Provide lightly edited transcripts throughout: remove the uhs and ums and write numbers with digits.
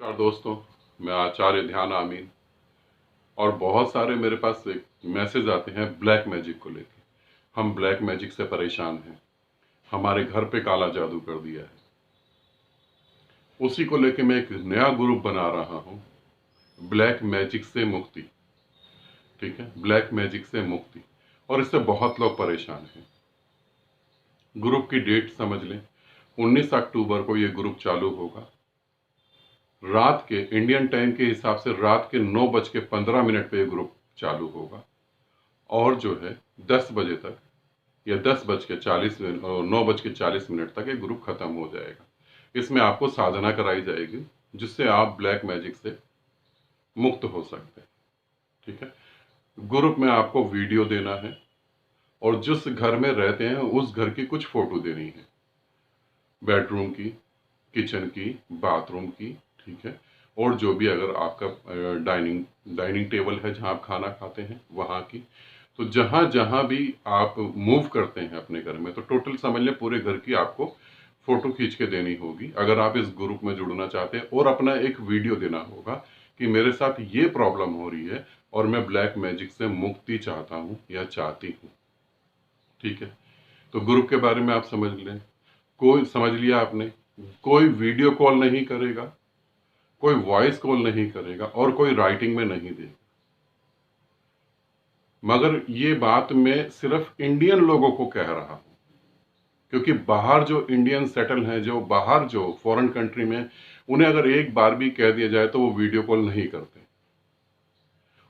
नमस्कार दोस्तों, मैं आचार्य ध्यान आमीन। और बहुत सारे मेरे पास मैसेज आते हैं ब्लैक मैजिक को लेके। हम ब्लैक मैजिक से परेशान हैं, हमारे घर पे काला जादू कर दिया है। उसी को लेके मैं एक नया ग्रुप बना रहा हूँ, ब्लैक मैजिक से मुक्ति। ठीक है, ब्लैक मैजिक से मुक्ति। और इससे बहुत लोग परेशान हैं। ग्रुप की डेट समझ लें, 19 अक्टूबर को ये ग्रुप चालू होगा। रात के इंडियन टाइम के हिसाब से रात के 9:15 पे ये ग्रुप चालू होगा। और जो है 10 बजे तक या 9:40 तक ये ग्रुप खत्म हो जाएगा। इसमें आपको साधना कराई जाएगी जिससे आप ब्लैक मैजिक से मुक्त हो सकते हैं। ठीक है, ग्रुप में आपको वीडियो देना है और जिस घर में रहते हैं उस घर की कुछ फोटो देनी है, बेडरूम की, किचन की, बाथरूम की। ठीक है, और जो भी अगर आपका डाइनिंग टेबल है जहां आप खाना खाते हैं वहां की। तो जहां जहां भी आप मूव करते हैं अपने घर में, तो टोटल समझ लें पूरे घर की आपको फोटो खींच के देनी होगी अगर आप इस ग्रुप में जुड़ना चाहते हैं। और अपना एक वीडियो देना होगा कि मेरे साथ ये प्रॉब्लम हो रही है और मैं ब्लैक मैजिक से मुक्ति चाहता हूँ या चाहती हूँ। ठीक है, तो ग्रुप के बारे में आप समझ लें। कोई समझ लिया आपने, कोई वीडियो कॉल नहीं करेगा, कोई वॉइस कॉल नहीं करेगा और कोई राइटिंग में नहीं देगा। मगर ये बात मैं सिर्फ इंडियन लोगों को कह रहा हूं, क्योंकि बाहर जो इंडियन सेटल हैं, जो बाहर जो फॉरेन कंट्री में, उन्हें अगर एक बार भी कह दिया जाए तो वो वीडियो कॉल नहीं करते।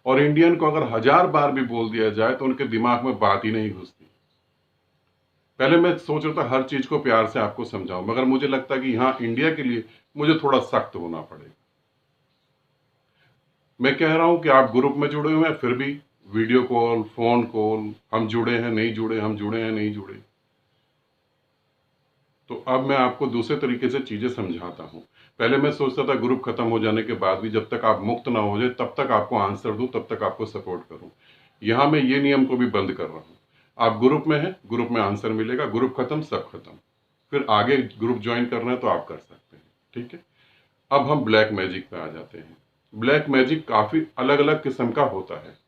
और इंडियन को अगर 1000 बार भी बोल दिया जाए तो उनके दिमाग में बात ही नहीं घुसती। पहले मैं सोच रहा था हर चीज को प्यार से आपको समझाऊं, मगर मुझे लगता कि यहाँ इंडिया के लिए मुझे थोड़ा सख्त होना पड़ेगा। मैं कह रहा हूं कि आप ग्रुप में जुड़े हुए हैं, फिर भी वीडियो कॉल, फोन कॉल, हम जुड़े हैं नहीं जुड़े, हम जुड़े हैं नहीं जुड़े। तो अब मैं आपको दूसरे तरीके से चीजें समझाता हूं। पहले मैं सोचता था ग्रुप खत्म हो जाने के बाद भी जब तक आप मुक्त ना हो जाए तब तक आपको आंसर दूं, तब तक आपको सपोर्ट करूं। यहां मैं ये नियम को भी बंद कर रहा हूं। आप ग्रुप में हैं, ग्रुप में आंसर मिलेगा, ग्रुप खत्म सब खत्म। फिर आगे ग्रुप ज्वाइन करना है तो आप कर सकते हैं। ठीक है, अब हम ब्लैक मैजिक पे आ जाते हैं। ब्लैक मैजिक काफी अलग अलग किस्म का होता है,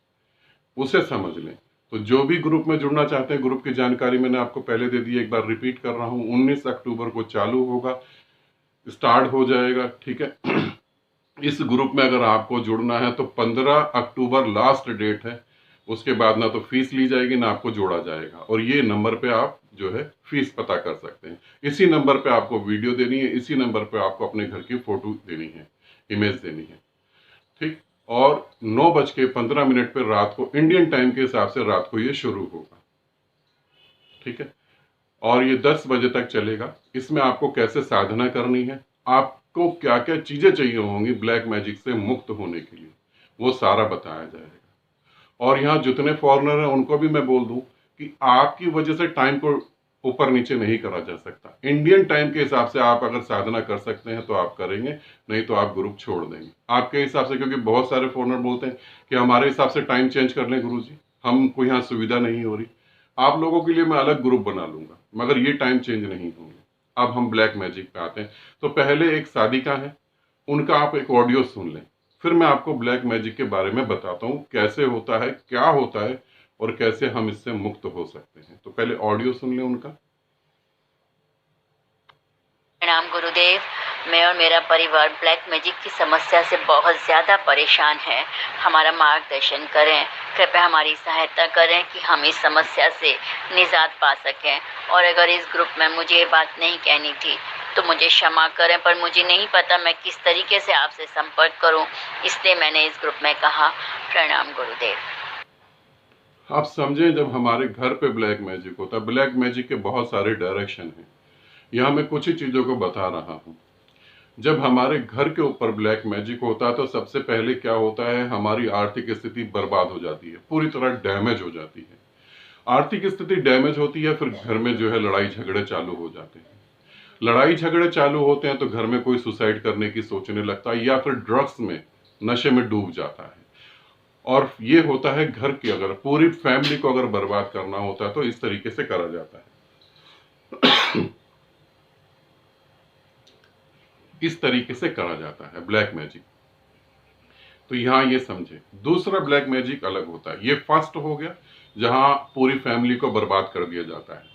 उसे समझ लें। तो जो भी ग्रुप में जुड़ना चाहते हैं, ग्रुप की जानकारी मैंने आपको पहले दे दी, एक बार रिपीट कर रहा हूं। 19 अक्टूबर को चालू होगा, स्टार्ट हो जाएगा। ठीक है, इस ग्रुप में अगर आपको जुड़ना है तो 15 अक्टूबर लास्ट डेट है। उसके बाद ना तो फीस ली जाएगी ना आपको जोड़ा जाएगा। और ये नंबर पे आप जो है फीस पता कर सकते हैं। इसी नंबर पे आपको वीडियो देनी है, इसी नंबर पे आपको अपने घर की फोटो देनी है, इमेज देनी है। ठीक, और 9:15 पर रात को इंडियन टाइम के हिसाब से रात को ये शुरू होगा। ठीक है, और ये 10 बजे तक चलेगा। इसमें आपको कैसे साधना करनी है, आपको क्या क्या चीजें चाहिए होंगी ब्लैक मैजिक से मुक्त होने के लिए, वो सारा बताया जाएगा। और यहाँ जितने फॉरेनर हैं उनको भी मैं बोल दूं कि आपकी वजह से टाइम को ऊपर नीचे नहीं करा जा सकता। इंडियन टाइम के हिसाब से आप अगर साधना कर सकते हैं तो आप करेंगे, नहीं तो आप ग्रुप छोड़ देंगे आपके हिसाब से। क्योंकि बहुत सारे फॉरेनर बोलते हैं कि हमारे हिसाब से टाइम चेंज कर लें गुरुजी, हमको यहाँ सुविधा नहीं हो रही। आप लोगों के लिए मैं अलग ग्रुप बना लूंगा, मगर ये टाइम चेंज नहीं होंगे। अब हम ब्लैक मैजिक पे आते हैं। तो पहले एक साधिका है, उनका आप एक ऑडियो सुन लें, फिर मैं आपको ब्लैक मैजिक के बारे में बताता हूँ कैसे होता है, क्या होता है और कैसे हम इससे मुक्त हो सकते हैं। तो पहले ऑडियो सुन लें उनका। प्रणाम गुरुदेव, मैं और मेरा परिवार ब्लैक मैजिक की समस्या से बहुत ज़्यादा परेशान है। हमारा मार्गदर्शन करें, कृपया हमारी सहायता करें कि हम इस समस्या से निजात पा सकें। और अगर इस ग्रुप में मुझे ये बात नहीं कहनी थी तो मुझे क्षमा करें, पर मुझे नहीं पता मैं किस तरीके से आपसे संपर्क करूं, इसलिए मैंने इस ग्रुप में कहा। प्रणाम गुरुदेव। आप समझें, जब हमारे घर पे ब्लैक मैजिक होता है, ब्लैक मैजिक के बहुत सारे डायरेक्शन हैं। यहाँ मैं कुछ ही चीजों को बता रहा हूँ। जब हमारे घर के ऊपर ब्लैक मैजिक होता है तो सबसे पहले क्या होता है, हमारी आर्थिक स्थिति बर्बाद हो जाती है, पूरी तरह डैमेज हो जाती है। आर्थिक स्थिति डैमेज होती है, फिर घर में जो है लड़ाई झगड़े चालू हो जाते हैं। लड़ाई झगड़े चालू होते हैं तो घर में कोई सुसाइड करने की सोचने लगता है या फिर ड्रग्स में, नशे में डूब जाता है। और ये होता है घर की, अगर पूरी फैमिली को अगर बर्बाद करना होता है तो इस तरीके से करा जाता है। इस तरीके से करा जाता है ब्लैक मैजिक। तो यहाँ ये समझे। दूसरा ब्लैक मैजिक अलग होता है। ये फर्स्ट हो गया जहां पूरी फैमिली को बर्बाद कर दिया जाता है।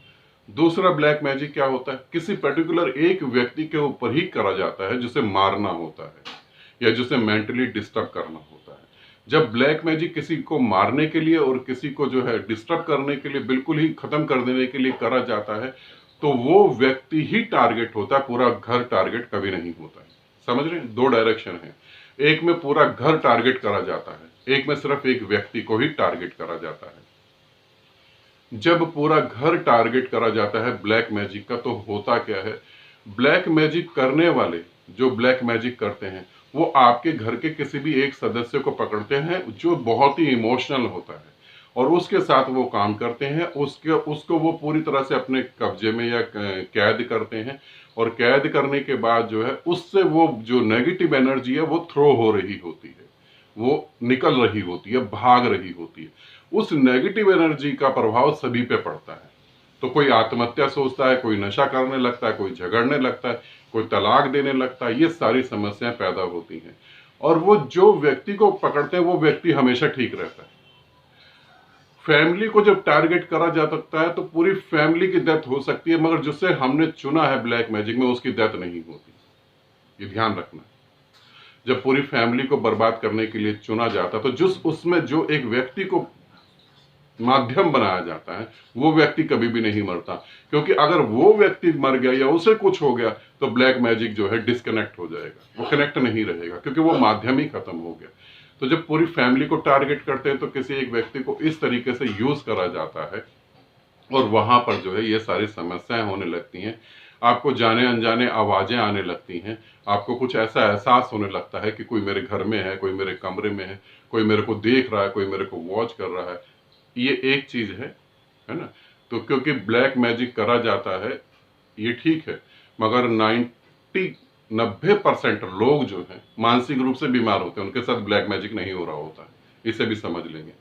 दूसरा ब्लैक मैजिक क्या होता है, किसी पर्टिकुलर एक व्यक्ति के ऊपर ही करा जाता है जिसे मारना होता है या जिसे मेंटली डिस्टर्ब करना होता है। जब ब्लैक मैजिक किसी को मारने के लिए और किसी को जो है डिस्टर्ब करने के लिए, बिल्कुल ही खत्म कर देने के लिए करा जाता है, तो वो व्यक्ति ही टारगेट होता है, पूरा घर टारगेट कभी नहीं होता है। समझ रहे हैं, दो डायरेक्शन है। एक में पूरा घर टारगेट करा जाता है, एक में सिर्फ एक व्यक्ति को ही टारगेट करा जाता है। जब पूरा घर टारगेट करा जाता है ब्लैक मैजिक का, तो होता क्या है, ब्लैक मैजिक करने वाले जो ब्लैक मैजिक करते हैं वो आपके घर के किसी भी एक सदस्य को पकड़ते हैं जो बहुत ही इमोशनल होता है और उसके साथ वो काम करते हैं। उसको वो पूरी तरह से अपने कब्जे में या कैद करते हैं और कैद करने के बाद जो है उससे वो जो नेगेटिव एनर्जी है वो थ्रो हो रही होती है, वो निकल रही होती है, भाग रही होती है। उस नेगेटिव एनर्जी का प्रभाव सभी पे पड़ता है। तो कोई आत्महत्या सोचता है, कोई नशा करने लगता है, कोई झगड़ने लगता है, कोई तलाक देने लगता है। ये सारी समस्याएं पैदा होती हैं और वो जो व्यक्ति को पकड़ते हैं वो व्यक्ति हमेशा ठीक रहता है। फैमिली को जब टारगेट करा जा सकता है तो पूरी फैमिली की डेथ हो सकती है, मगर जिससे हमने चुना है ब्लैक मैजिक में उसकी डेथ नहीं होती। ये ध्यान रखना। जब पूरी फैमिली को बर्बाद करने के लिए चुना जाता तो उसमें जो एक व्यक्ति को माध्यम बनाया जाता है वो व्यक्ति कभी भी नहीं मरता, क्योंकि अगर वो व्यक्ति मर गया या उसे कुछ हो गया तो ब्लैक मैजिक जो है डिस्कनेक्ट हो जाएगा, वो कनेक्ट नहीं रहेगा, क्योंकि वो माध्यम ही खत्म हो गया। तो जब पूरी फैमिली को टारगेट करते हैं तो किसी एक व्यक्ति को इस तरीके से यूज करा जाता है और वहां पर जो है ये सारी समस्याएं होने लगती हैं। आपको जाने अनजाने आवाजें आने लगती हैं, आपको कुछ ऐसा एहसास होने लगता है कि कोई मेरे घर में है, कोई मेरे कमरे में है, कोई मेरे को देख रहा है, कोई मेरे को वॉच कर रहा है। ये एक चीज है ना। तो क्योंकि ब्लैक मैजिक करा जाता है ये ठीक है, मगर 90% लोग जो हैं मानसिक रूप से बीमार होते हैं, उनके साथ ब्लैक मैजिक नहीं हो रहा होता है, इसे भी समझ लेंगे।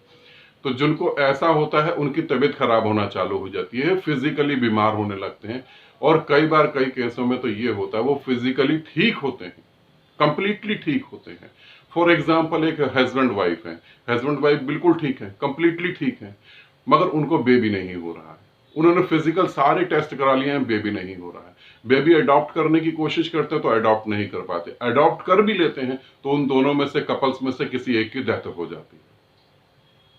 तो जिनको ऐसा होता है उनकी तबीयत खराब होना चालू हो जाती है, फिजिकली बीमार होने लगते हैं और कई बार कई केसों में तो ये होता है वो फिजिकली ठीक होते हैं, कंप्लीटली ठीक होते हैं। फॉर एग्जाम्पल एक हस्बैंड वाइफ है, हस्बैंड वाइफ बिल्कुल ठीक है, कंप्लीटली ठीक है, मगर उनको बेबी नहीं हो रहा है। उन्होंने फिजिकल सारे टेस्ट करा लिए हैं, बेबी नहीं हो रहा है। बेबी अडॉप्ट करने की कोशिश करते हैं तो अडॉप्ट नहीं कर पाते, अडॉप्ट कर भी लेते हैं तो उन दोनों में से, कपल्स में से किसी एक की डेथ हो जाती है।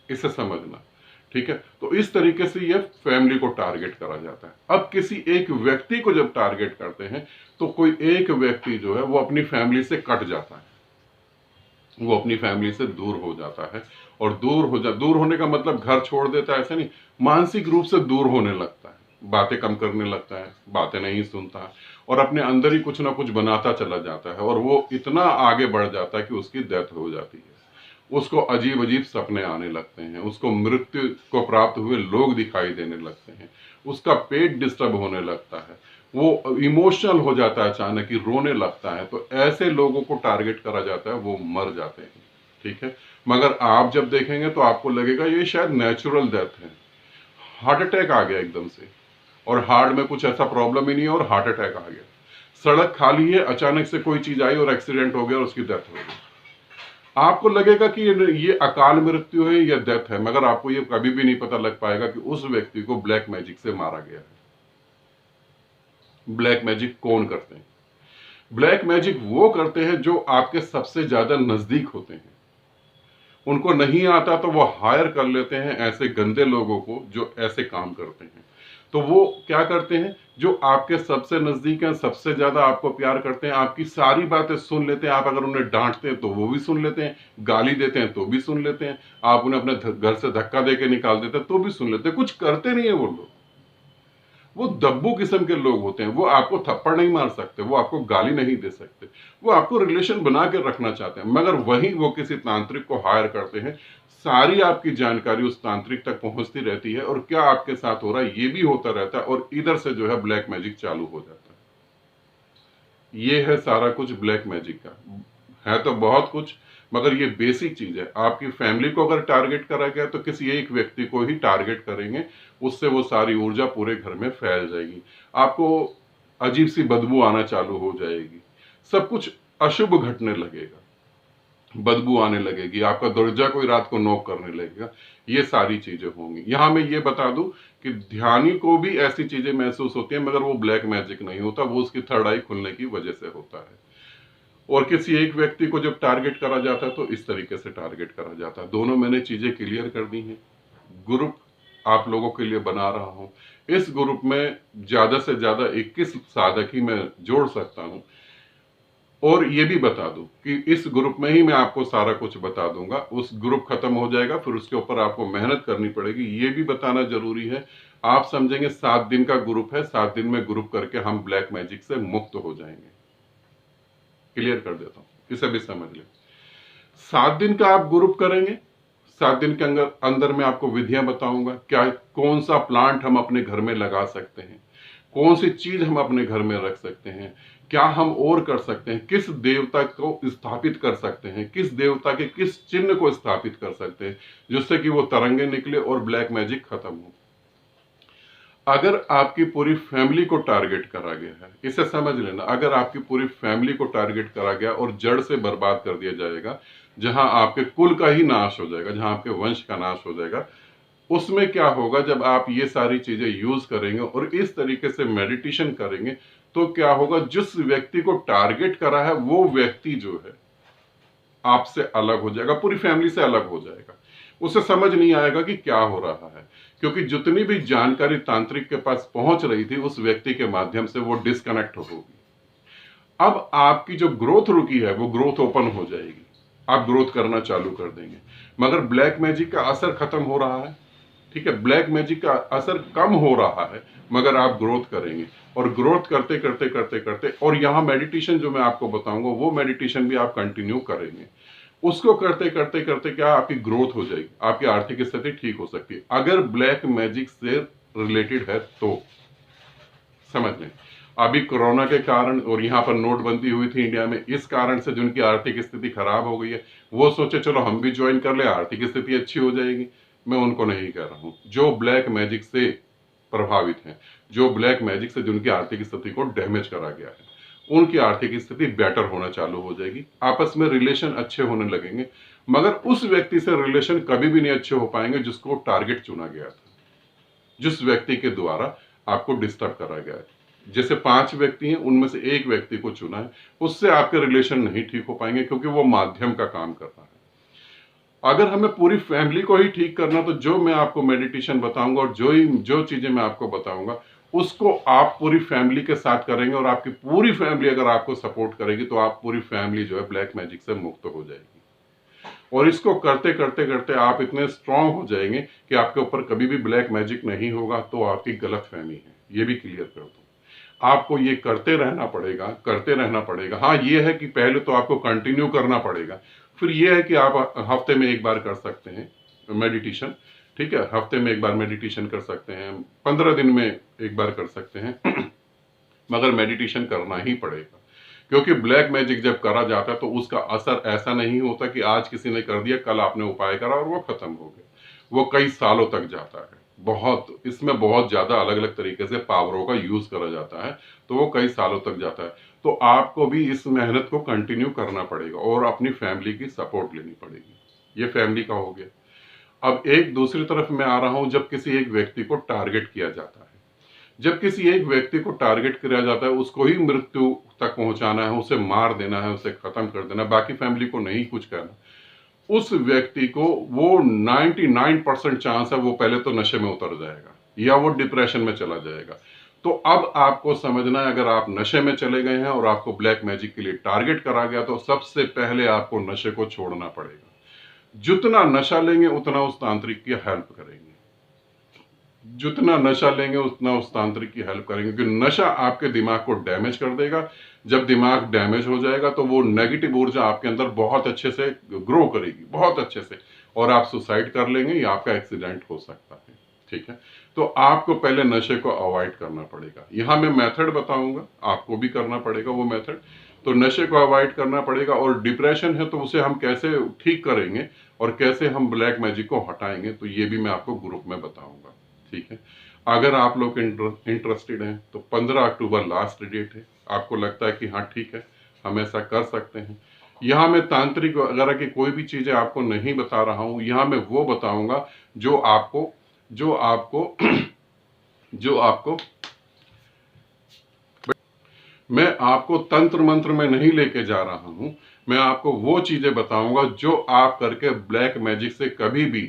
इसे समझना, ठीक है। तो इस तरीके से ये फैमिली को टारगेट करा जाता है। अब किसी एक व्यक्ति को जब टारगेट करते हैं तो कोई एक व्यक्ति जो है वो अपनी फैमिली से कट जाता है, वो अपनी फैमिली से दूर हो जाता है। और दूर होने का मतलब घर छोड़ देता है ऐसा नहीं, मानसिक रूप से दूर होने लगता है, बातें कम करने लगता है, बातें नहीं सुनता है और अपने अंदर ही कुछ ना कुछ बनाता चला जाता है और वो इतना आगे बढ़ जाता है कि उसकी डेथ हो जाती है। उसको अजीब अजीब सपने आने लगते हैं, उसको मृत्यु को प्राप्त हुए लोग दिखाई देने लगते हैं, उसका पेट डिस्टर्ब होने लगता है, वो इमोशनल हो जाता है, अचानक ही रोने लगता है। तो ऐसे लोगों को टारगेट करा जाता है, वो मर जाते हैं, ठीक है। मगर आप जब देखेंगे तो आपको लगेगा ये शायद नेचुरल डेथ है, हार्ट अटैक आ गया एकदम से और हार्ट में कुछ ऐसा प्रॉब्लम ही नहीं है और हार्ट अटैक आ गया। सड़क खाली है, अचानक से कोई चीज आई और एक्सीडेंट हो गया और उसकी डेथ हो गई। आपको लगेगा कि ये अकाल मृत्यु है या डेथ है, मगर आपको ये कभी भी नहीं पता लग पाएगा कि उस व्यक्ति को ब्लैक मैजिक से मारा गया है। ब्लैक मैजिक कौन करते हैं? ब्लैक मैजिक वो करते हैं जो आपके सबसे ज्यादा नजदीक होते हैं। उनको नहीं आता तो वो हायर कर लेते हैं ऐसे गंदे लोगों को जो ऐसे काम करते हैं। तो वो क्या करते हैं, जो आपके सबसे नजदीक हैं, सबसे ज्यादा आपको प्यार करते हैं, आपकी सारी बातें सुन लेते हैं। आप अगर उन्हें डांटते हैं तो वो भी सुन लेते हैं, गाली देते हैं तो भी सुन लेते हैं, आप उन्हें अपने घर से धक्का देके निकाल देते हैं तो भी सुन लेते हैं। कुछ करते नहीं है वो लोग, वो दब्बू किस्म के लोग होते हैं। वो आपको थप्पड़ नहीं मार सकते, वो आपको गाली नहीं दे सकते, वो आपको रिलेशन बना के रखना चाहते हैं, मगर वहीं वो किसी तांत्रिक को हायर करते हैं। सारी आपकी जानकारी उस तांत्रिक तक पहुंचती रहती है और क्या आपके साथ हो रहा है ये भी होता रहता है और इधर से जो है ब्लैक मैजिक चालू हो जाता है। ये है सारा कुछ ब्लैक मैजिक का। है तो बहुत कुछ, मगर ये बेसिक चीज है। आपकी फैमिली को अगर टारगेट करा गया तो किसी एक व्यक्ति को ही टारगेट करेंगे, उससे वो सारी ऊर्जा पूरे घर में फैल जाएगी। आपको अजीब सी बदबू आना चालू हो जाएगी, सब कुछ अशुभ घटने लगेगा, बदबू आने लगेगी, आपका दरवाजा कोई रात को नॉक करने लगेगा, ये सारी चीजें होंगी। यहां मैं ये बता दूं कि ध्यानी को भी ऐसी चीजें महसूस होती हैं, मगर वो ब्लैक मैजिक नहीं होता, वो उसकी थर्ड आई खुलने की वजह से होता है। और किसी एक व्यक्ति को जब टारगेट करा जाता है तो इस तरीके से टारगेट करा जाता है। दोनों मैंने चीजें क्लियर कर दी हैं। ग्रुप आप लोगों के लिए बना रहा हूं। इस ग्रुप में ज्यादा से ज्यादा 21 साधक ही मैं जोड़ सकता हूं। और ये भी बता दूं कि इस ग्रुप में ही मैं आपको सारा कुछ बता दूंगा। उस ग्रुप खत्म हो जाएगा, फिर उसके ऊपर आपको मेहनत करनी पड़ेगी। ये भी बताना जरूरी है, आप समझेंगे 7 दिन का ग्रुप है, 7 दिन में ग्रुप करके हम ब्लैक मैजिक से मुक्त हो जाएंगे। क्लियर कर देता हूं, इसे भी समझ लें। 7 दिन का आप ग्रुप करेंगे, 7 दिन के अंदर अंदर मैं आपको विधियां बताऊंगा, क्या कौन सा प्लांट हम अपने घर में लगा सकते हैं, कौन सी चीज हम अपने घर में रख सकते हैं, क्या हम और कर सकते हैं, किस देवता को स्थापित कर सकते हैं, किस देवता के किस चिन्ह को स्थापित कर सकते हैं, जिससे कि वो तरंगे निकले और ब्लैक मैजिक खत्म हो। अगर आपकी पूरी फैमिली को टारगेट करा गया है, इसे समझ लेना, अगर आपकी पूरी फैमिली को टारगेट करा गया और जड़ से बर्बाद कर दिया जाएगा, जहां आपके कुल का ही नाश हो जाएगा, जहां आपके वंश का नाश हो जाएगा, उसमें क्या होगा, जब आप ये सारी चीजें यूज करेंगे और इस तरीके से मेडिटेशन करेंगे, तो क्या होगा, जिस व्यक्ति को टारगेट करा है वो व्यक्ति जो है आपसे अलग हो जाएगा, पूरी फैमिली से अलग हो जाएगा। उसे समझ नहीं आएगा कि क्या हो रहा है, क्योंकि जितनी भी जानकारी तांत्रिक के पास पहुंच रही थी उस व्यक्ति के माध्यम से वो डिस्कनेक्ट होगी। अब आपकी जो ग्रोथ रुकी है वो ग्रोथ ओपन हो जाएगी, आप ग्रोथ करना चालू कर देंगे। मगर ब्लैक मैजिक का असर खत्म हो रहा है, ठीक है, ब्लैक मैजिक का असर कम हो रहा है, मगर आप ग्रोथ करेंगे और ग्रोथ करते करते करते करते, और यहाँ मेडिटेशन जो मैं आपको बताऊंगा वो मेडिटेशन भी आप कंटिन्यू करेंगे। उसको करते करते करते क्या आपकी ग्रोथ हो जाएगी, आपकी आर्थिक स्थिति ठीक हो सकती है, अगर ब्लैक मैजिक से रिलेटेड है तो। समझ लें, अभी कोरोना के कारण और यहाँ पर नोटबंदी हुई थी इंडिया में, इस कारण से जिनकी आर्थिक स्थिति खराब हो गई है वो सोचे चलो हम भी ज्वाइन कर ले, आर्थिक स्थिति अच्छी हो जाएगी। मैं उनको नहीं कह रहा हूं, जो ब्लैक मैजिक से प्रभावित हैं, जो ब्लैक मैजिक से जिनकी आर्थिक स्थिति को डैमेज करा गया है, उनकी आर्थिक स्थिति बेटर होना चालू हो जाएगी, आपस में रिलेशन अच्छे होने लगेंगे। मगर उस व्यक्ति से रिलेशन कभी भी नहीं अच्छे हो पाएंगे जिसको टारगेट चुना गया था, जिस व्यक्ति के द्वारा आपको डिस्टर्ब करा गया है। जैसे 5 व्यक्ति हैं, उनमें से एक व्यक्ति को चुना है, उससे आपके रिलेशन नहीं ठीक हो पाएंगे, क्योंकि वो माध्यम का काम कर रहा है। अगर हमें पूरी फैमिली को ही ठीक करना, तो जो मैं आपको मेडिटेशन बताऊंगा और जो चीजें मैं आपको बताऊंगा उसको आप पूरी फैमिली के साथ करेंगे, और आपकी पूरी फैमिली अगर आपको सपोर्ट करेगी तो आप पूरी फैमिली जो है ब्लैक मैजिक से मुक्त हो जाएगी। और इसको करते करते करते आप इतने स्ट्रांग हो जाएंगे कि आपके ऊपर कभी भी ब्लैक मैजिक नहीं होगा, तो आपकी गलत फहमी है, ये भी क्लियर कर दूं। आपको ये करते रहना पड़ेगा, करते रहना पड़ेगा। हाँ, ये है कि पहले तो आपको कंटिन्यू करना पड़ेगा, फिर ये है कि आप हफ्ते में एक बार कर सकते हैं मेडिटेशन, ठीक है, हफ्ते में एक बार मेडिटेशन कर सकते हैं, 15 दिन में एक बार कर सकते हैं मगर मेडिटेशन करना ही पड़ेगा, क्योंकि ब्लैक मैजिक जब करा जाता है तो उसका असर ऐसा नहीं होता कि आज किसी ने कर दिया, कल आपने उपाय करा और वो खत्म हो गया। वो कई सालों तक जाता है, बहुत, इसमें बहुत ज्यादा अलग अलग तरीके से पावरों का यूज करा जाता है, तो वो कई सालों तक जाता है। तो आपको भी इस मेहनत को कंटिन्यू करना पड़ेगा और अपनी फैमिली की सपोर्ट लेनी पड़ेगी। ये फैमिली का हो गया। अब एक दूसरी तरफ मैं आ रहा हूं, जब किसी एक व्यक्ति को टारगेट किया जाता है, जब किसी एक व्यक्ति को टारगेट किया जाता है, उसको ही मृत्यु तक पहुंचाना है, उसे मार देना है, उसे खत्म कर देना, बाकी फैमिली को नहीं कुछ करना, उस व्यक्ति को वो 99% चांस है वो पहले तो नशे में उतर जाएगा या वो डिप्रेशन में चला जाएगा। तो अब आपको समझना है, अगर आप नशे में चले गए हैं और आपको ब्लैक मैजिक के लिए टारगेट करा गया, तो सबसे पहले आपको नशे को छोड़ना पड़ेगा। जितना नशा लेंगे उतना उस तांत्रिक की हेल्प करेंगे, जितना नशा लेंगे उतना उस तांत्रिक की हेल्प करेंगे, क्योंकि नशा आपके दिमाग को डैमेज कर देगा। जब दिमाग डैमेज हो जाएगा तो वो नेगेटिव ऊर्जा आपके अंदर बहुत अच्छे से ग्रो करेगी, बहुत अच्छे से, और आप सुसाइड कर लेंगे या आपका एक्सीडेंट हो सकता है। ठीक है, तो आपको पहले नशे को अवॉइड करना पड़ेगा। यहाँ मैं मेथड बताऊंगा, आपको भी करना पड़ेगा वो मेथड। तो नशे को अवॉइड करना पड़ेगा, और डिप्रेशन है तो उसे हम कैसे ठीक करेंगे और कैसे हम ब्लैक मैजिक को हटाएंगे, तो ये भी मैं आपको ग्रुप में बताऊंगा। ठीक है, अगर आप लोग इंटरेस्टेड हैं तो 15 अक्टूबर लास्ट डेट है। आपको लगता है कि हाँ ठीक है, हम ऐसा कर सकते हैं। यहाँ मैं तांत्रिक वगैरह की कोई भी चीजें आपको नहीं बता रहा हूँ। यहाँ मैं वो बताऊंगा जो आपको जो आपको जो आपको मैं आपको तंत्र मंत्र में नहीं लेके जा रहा हूं। मैं आपको वो चीजें बताऊंगा जो आप करके ब्लैक मैजिक से कभी भी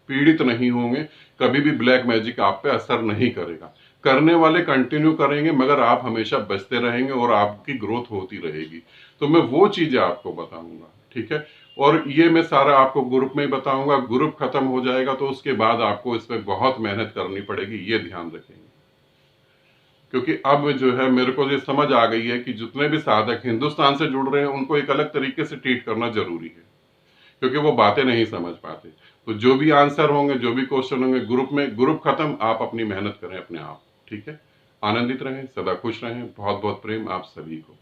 पीड़ित नहीं होंगे, कभी भी ब्लैक मैजिक आप पे असर नहीं करेगा। करने वाले कंटिन्यू करेंगे, मगर आप हमेशा बचते रहेंगे और आपकी ग्रोथ होती रहेगी। तो मैं वो चीजें आपको बताऊंगा, ठीक है। और ये मैं सारा आपको ग्रुप में ही बताऊंगा। ग्रुप खत्म हो जाएगा तो उसके बाद आपको इस पर बहुत मेहनत करनी पड़ेगी, ये ध्यान रखेंगे। क्योंकि अब जो है मेरे को ये समझ आ गई है कि जितने भी साधक हिंदुस्तान से जुड़ रहे हैं उनको एक अलग तरीके से ट्रीट करना जरूरी है, क्योंकि वो बातें नहीं समझ पाते। तो जो भी आंसर होंगे, जो भी क्वेश्चन होंगे ग्रुप में, ग्रुप खत्म, आप अपनी मेहनत करें अपने आप, ठीक है। आनंदित रहें, सदा खुश रहें। बहुत बहुत प्रेम आप सभी को।